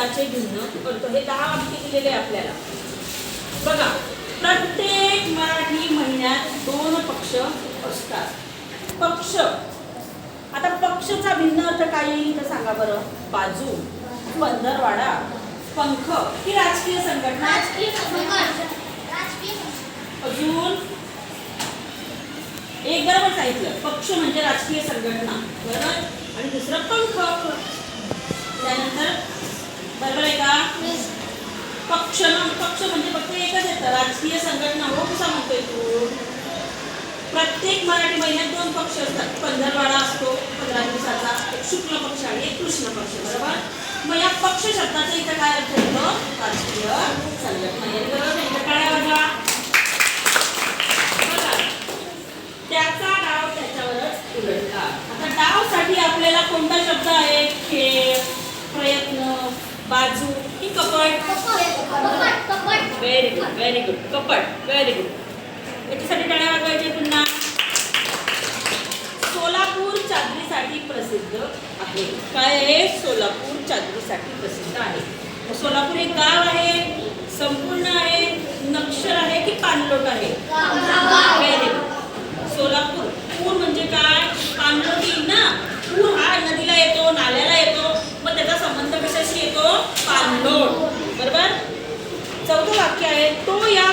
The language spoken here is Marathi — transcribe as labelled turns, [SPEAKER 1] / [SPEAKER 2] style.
[SPEAKER 1] शब्दाचे भिन्न करतो. हे 10 वाक्य दिलेले आपल्याला. बघा, प्रत्येक मराठी महिन्यात 2 पक्ष असतात. पक्ष, आता पक्षचा भिन्न अर्थ काय येईल तर सांगा बरं. बाजू, पंधरवाडा, पंख ही राजकीय संघटना. अजून एक बरोबर सांगितलं, पक्ष म्हणजे राजकीय संघटना, बरोबर. आणि दुसरं पंख. त्यानंतर बरोबर आहे का. पक्ष म्हणजे फक्त एकच येतं, राजकीय संघटना. हो कसा म्हणतोय तू. प्रत्येक मराठी महिन्यात 2 पक्ष असतात. पंधरवाडा असतो 15 दिवसाचा, एक शुक्ल पक्ष आणि एक कृष्ण पक्ष, बरोबर. मग या पक्ष शब्दाचा इथं काय अर्थ येतो, राजकीय संघटना. बरोबर आहे. टाळ्या वाजवा. बघा, त्याचा डाव त्याच्यावरच उलटला. आता डावसाठी आपल्याला कोणता शब्द आहे. खेळ, प्रयत्न, बाजू की कपट. Very good, very good. कपट, व्हेरी गुड. याच्यासाठी टाळ्या वाजवायचे पुन्हा. सोलापूर चादरीसाठी प्रसिद्ध आहे. काय आहे. सोलापूर चादरीसाठी प्रसिद्ध आहे. सोलापूर एक गाव आहे, संपूर्ण आहे, नक्षर आहे की पाणलोट आहे. Very good. सोलापूर. पूर म्हणजे काय. पाणलोटी ना. पूर हा नदीला येतो, नाल्याला येतो, मग त्याचा संबंध कशाशी येतो, पाणलोट, बरोबर. 4थं वाक्य आहे, तो या